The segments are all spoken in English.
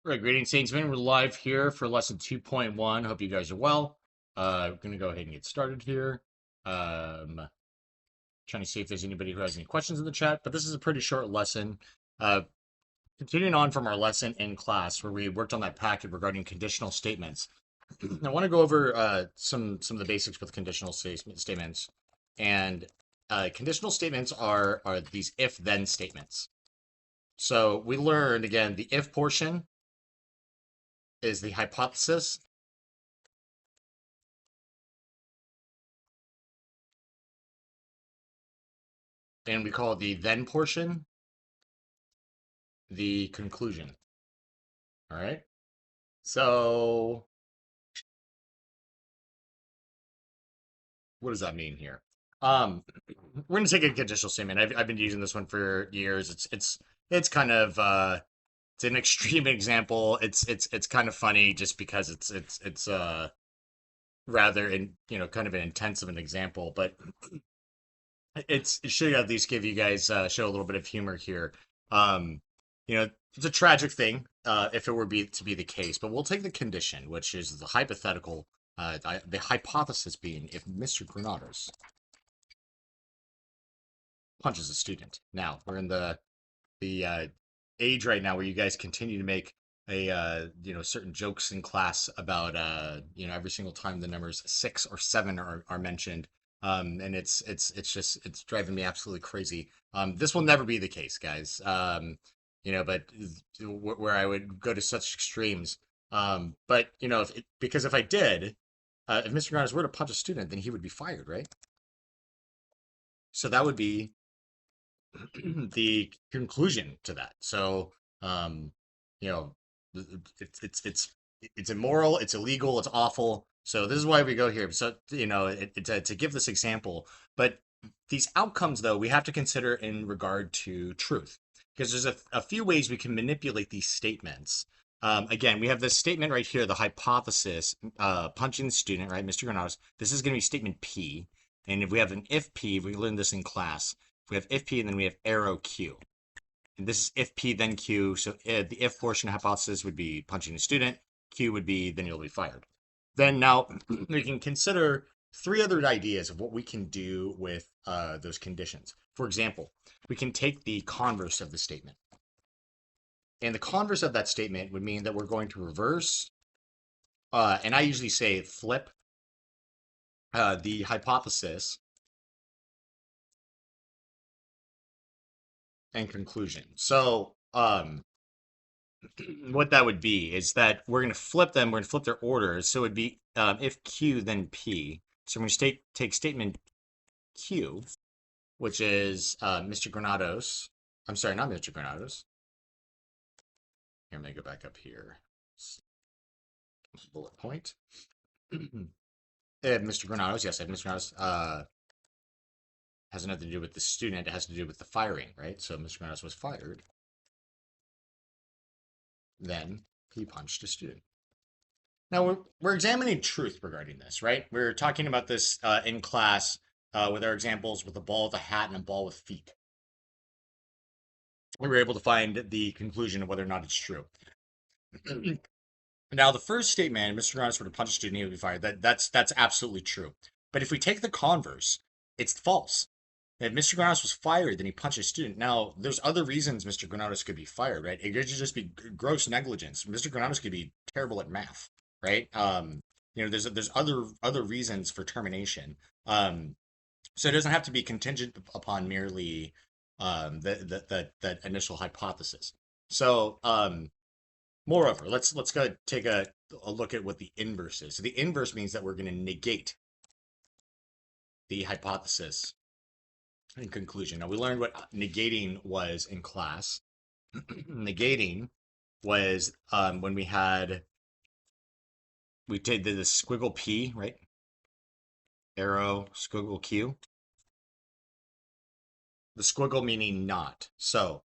All right, greetings, Saintsmen. We're live here for lesson 2.1. Hope you guys are well. We're going to go ahead and get started here. Um, Trying to see if there's anybody who has any questions in the chat, but this is a pretty short lesson. Uh, Continuing on from our lesson in class where we worked on that packet regarding conditional statements. I want to go over some of the basics with conditional statements. And conditional statements are these if-then statements. So we learned, again, the if portion is the hypothesis. And we call the then portion the conclusion. All right. So what does that mean here? We're gonna take a conditional statement. I've been using this one for years. It's kind of it's an extreme example. It's kind of funny just because it's rather kind of an intense of an example, but it should at least give you guys show a little bit of humor here. Um, it's a tragic thing if it were to be the case, but we'll take the condition, which is the hypothetical, the hypothesis being if Mr. Granados punches a student. Now we're in the age right now where you guys continue to make certain jokes in class about every single time the numbers 6 or 7 are mentioned. And it's driving me absolutely crazy. This will never be the case, guys. But where I would go to such extremes. But because if I did, if Mr. Grimes were to punch a student, then he would be fired, right? So that would be the conclusion to that. So, you know, it's immoral, it's illegal, it's awful. So this is why we go here. So to give this example, but these outcomes though we have to consider in regard to truth, because there's a few ways we can manipulate these statements. Again, we have this statement right here, the hypothesis, punching the student, right, Mr. Granados. This is going to be statement P. And if we have an if P, we learned this in class. We have if P and then we have arrow Q. And this is if P, then Q. So the if portion of hypothesis would be punching a student. Q would be then you'll be fired. Then now we can consider three other ideas of what we can do with those conditions. For example, we can take the converse of the statement. And the converse of that statement would mean that we're going to reverse, and I usually say flip the hypothesis and conclusion. So what that would be is that we're going to flip them. We're going to flip their orders. So it would be if Q, then P. So we're going to take statement Q, which is Mr. Granados. I'm sorry, not Mr. Granados. Here, let me go back up here. Bullet point. Mr. Granados, yes, Mr. Granados has nothing to do with the student. It has to do with the firing, right? So Mr. Granados was fired. Then he punched a student. Now we're examining truth regarding this, right? We're talking about this in class with our examples with a ball with a hat and a ball with feet. We were able to find the conclusion of whether or not it's true. Now, the first statement, Mr. Granados were to punch a student, he would be fired. That's absolutely true. But if we take the converse, it's false. If Mr. Granados was fired, then he punched a student. Now, there's other reasons Mr. Granados could be fired, right? It could just be gross negligence. Mr. Granados could be terrible at math, right? There's other reasons for termination. So it doesn't have to be contingent upon merely that initial hypothesis. So, moreover, let's go take a look at what the inverse is. So the inverse means that we're going to negate the hypothesis in conclusion. Now we learned what negating was in class. Negating was when we did the squiggle P, right? Arrow, squiggle Q. The squiggle meaning not. So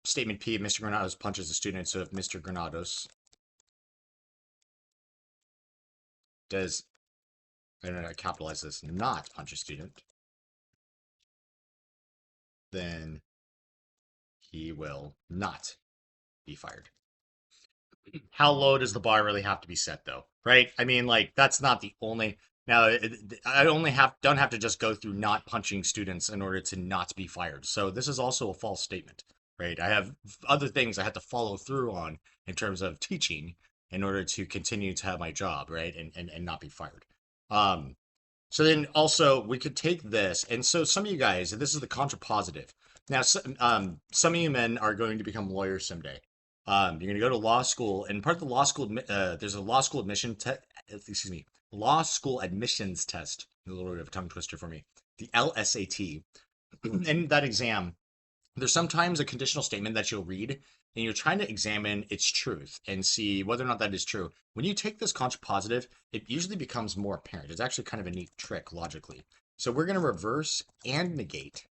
statement P, Mr. Granados punches the student. So if Mr. Granados does, I'm going to capitalize this, not punch a student, then he will not be fired. How low does the bar really have to be set, though? Right? I mean, like that's not the only. Now, I only have don't have to just go through not punching students in order to not be fired. So this is also a false statement, right? I have other things I have to follow through on in terms of teaching in order to continue to have my job, right? And not be fired. Um, so then also we could take this, and so some of you guys, this is the contrapositive. Now, some of you men are going to become lawyers someday. You're going to go to law school, and part of the law school, there's a law school excuse me, law school admissions test. A little bit of a tongue twister for me. The LSAT. In that exam, there's sometimes a conditional statement that you'll read and you're trying to examine its truth and see whether or not that is true. When you take this contrapositive, it usually becomes more apparent. It's actually kind of a neat trick logically. So we're going to reverse and negate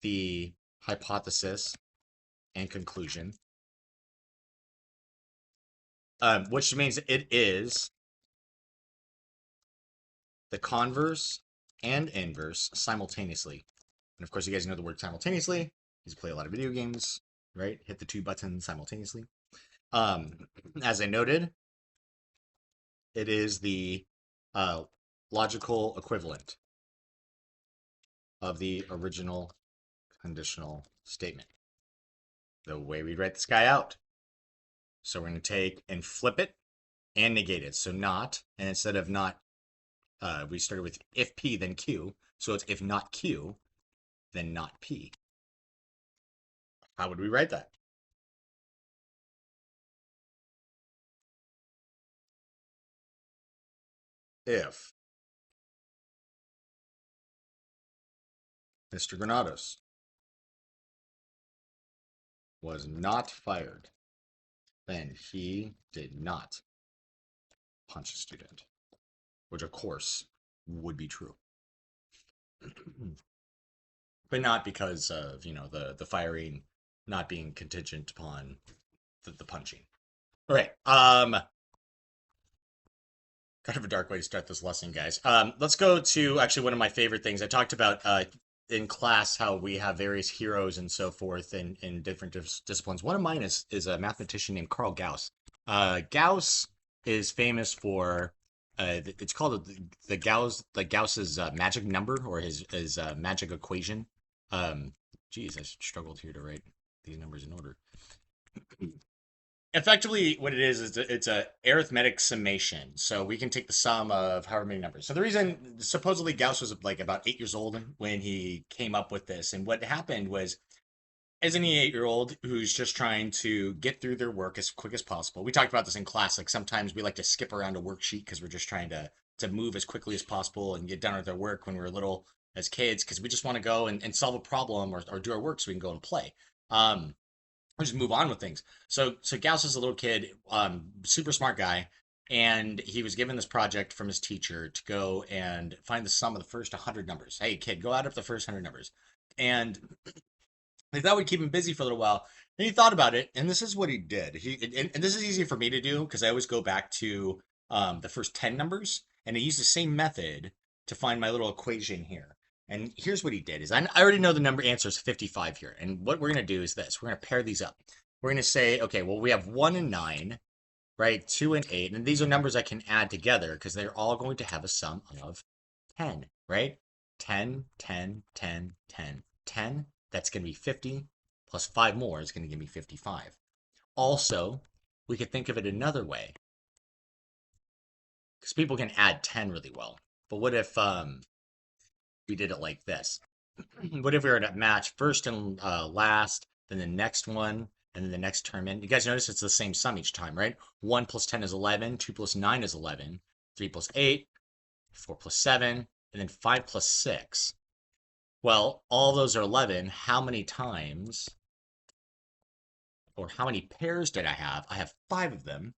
the hypothesis and conclusion, which means it is the converse and inverse simultaneously. And of course, you guys know the word simultaneously. You play a lot of video games, right? Hit the two buttons simultaneously. As I noted, it is the logical equivalent of the original conditional statement. The way we write this guy out. So we're going to take and flip it and negate it. So not, and instead of not, we started with if P, then Q. So it's if not Q, then not P. How would we write that? If Mr. Granados was not fired, then he did not punch a student, which of course would be true. But not because of, the firing not being contingent upon the punching. All right. Kind of a dark way to start this lesson, guys. Let's go to actually one of my favorite things. I talked about in class how we have various heroes and so forth in different disciplines. One of mine is a mathematician named Carl Gauss. Gauss is famous for it's called the Gauss's magic number or his magic equation. Geez, I struggled here to write these numbers in order. Effectively, what it is it's a arithmetic summation. So we can take the sum of however many numbers. So the reason supposedly Gauss was like about 8 years old when he came up with this, and what happened was, as any 8 year old who's just trying to get through their work as quick as possible. We talked about this in class. Like sometimes we like to skip around a worksheet because we're just trying to move as quickly as possible and get done with our work when we were little as kids because we just want to go and solve a problem or do our work so we can go and play. Um, or just move on with things. So Gauss is a little kid, super smart guy, and he was given this project from his teacher to go and find the sum of the first 100 numbers. Hey kid, go add up the first 100 numbers. And they thought we'd keep him busy for a little while. And he thought about it, and this is what he did. And this is easy for me to do because I always go back to the first 10 numbers, and I use the same method to find my little equation here. And here's what he did: is I already know the number answer is 55 here. And what we're gonna do is this: we're gonna pair these up. We're gonna say, okay, well we have 1 and 9, right? 2 and 8, and these are numbers I can add together because they're all going to have a sum of 10, right? 10, 10, 10, 10, 10. That's going to be 50 plus 5 more is going to give me 55. Also, we could think of it another way because people can add 10 really well. But what if we did it like this? What if we were to match first and last, then the next one, and then the next term in? You guys notice it's the same sum each time, right? 1 plus 10 is 11, 2 plus 9 is 11, 3 plus 8, 4 plus 7, and then 5 plus 6. Well, all those are 11. How many times or how many pairs did I have? I have 5 of them.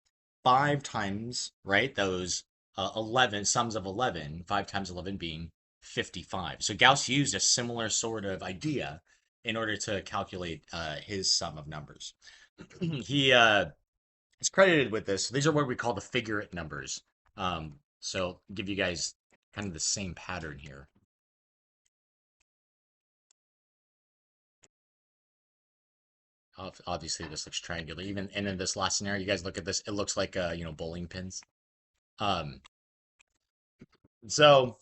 5 times, right? Those 11 sums of 11, 5 times 11 being 55. So Gauss used a similar sort of idea in order to calculate his sum of numbers. He is credited with this. These are what we call the figure-it numbers. So give you guys kind of the same pattern here. Obviously, this looks triangular. Even and in this last scenario, you guys look at this. It looks like bowling pins. Um, so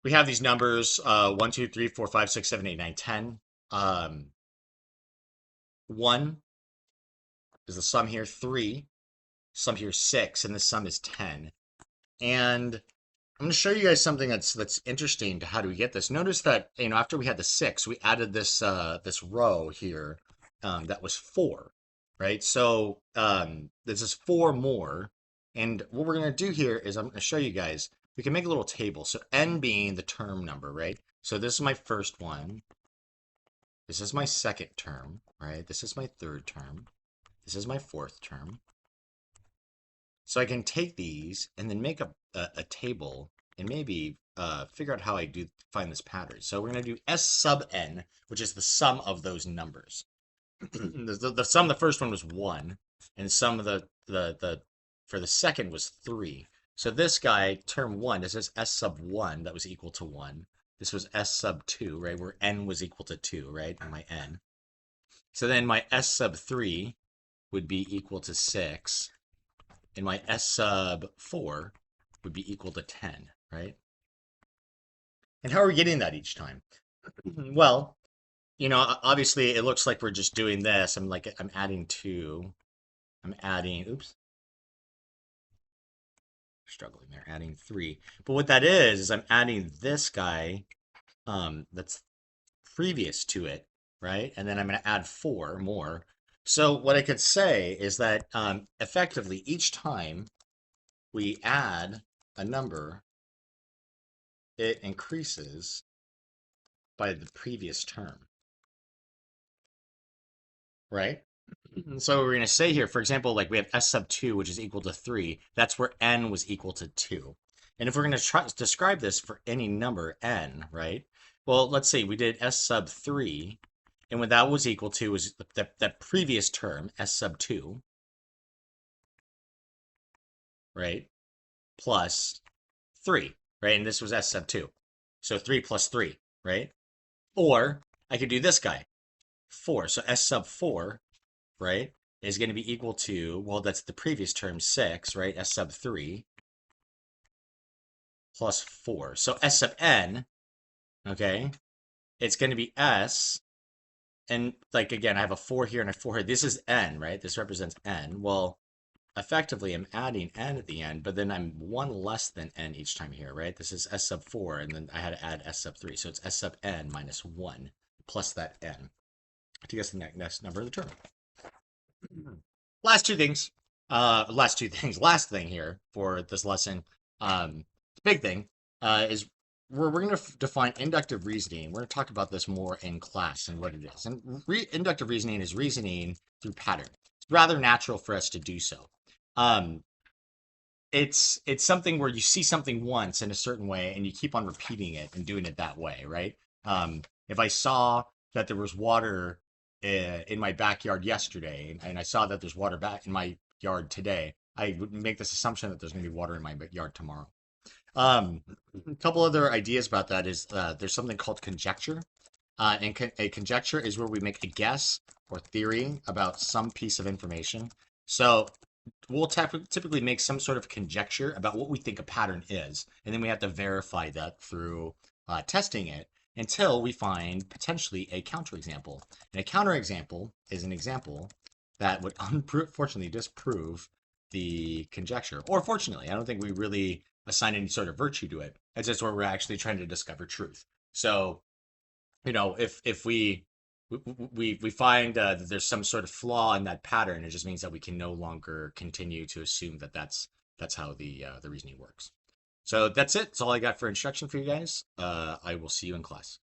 we have these numbers 1, 2, 3, 4, 5, 6, 7, 8, 9, 10. 1 is the sum here, 3, sum here 6, and the sum is 10. And I'm going to show you guys something that's interesting to how do we get this. Notice that after we had the 6, we added this row here that was 4, right? So this is 4 more. And what we're going to do here is I'm going to show you guys, we can make a little table. So n being the term number, right? So this is my first one. This is my second term, right? This is my third term. This is my fourth term. So I can take these and then make a table and maybe figure out how I find this pattern. So we're going to do S sub n, which is the sum of those numbers. The sum of the first one was 1, and the sum of the for the second was 3. So this guy, term 1, this is S sub 1, that was equal to 1. This was S sub 2, right, where n was equal to 2, right, my n. So then my S sub 3 would be equal to 6, and my S sub 4 would be equal to 10, right? And how are we getting that each time? Well, obviously it looks like we're just doing this. I'm adding 2. I'm adding, oops, struggling there, adding 3. But what that is I'm adding this guy that's previous to it, right? And then I'm going to add 4 more. So what I could say is that effectively each time we add a number, it increases by the previous term, right? So we're going to say here, for example, like we have S sub 2, which is equal to 3. That's where n was equal to 2. And if we're going to try to describe this for any number n, right? Well, let's see, we did S sub 3, and what that was equal to was that previous term, S sub 2, right? Plus 3, right? And this was S sub 2. So 3 plus 3, right? Or I could do this guy, 4. So S sub 4, right, is going to be equal to, well, that's the previous term, 6, right? S sub 3 plus 4. So S sub n, okay, it's going to be S, and like, again, I have a 4 here and a 4 here. This is n, right? This represents n. Well, effectively, I'm adding n at the end, but then I'm 1 less than n each time here, right? This is S sub 4, and then I had to add S sub 3. So it's S sub n minus 1 plus that n to guess the next number of the term. Last two things. Last thing here for this lesson. The big thing is we're going to define inductive reasoning. We're going to talk about this more in class and what it is. And inductive reasoning is reasoning through pattern. It's rather natural for us to do so. It's something where you see something once in a certain way and you keep on repeating it and doing it that way, right? If I saw that there was water in my backyard yesterday, and I saw that there's water back in my yard today, I would make this assumption that there's going to be water in my yard tomorrow. A couple other ideas about that is there's something called conjecture. And a conjecture is where we make a guess or theory about some piece of information. So we'll typically make some sort of conjecture about what we think a pattern is, and then we have to verify that through testing it until we find potentially a counterexample. And a counterexample is an example that would unfortunately disprove the conjecture. Or fortunately, I don't think we really assign any sort of virtue to it. It's just where we're actually trying to discover truth. So, if we find that there's some sort of flaw in that pattern, it just means that we can no longer continue to assume that that's how the reasoning works. So that's it. That's all I got for instruction for you guys. I will see you in class.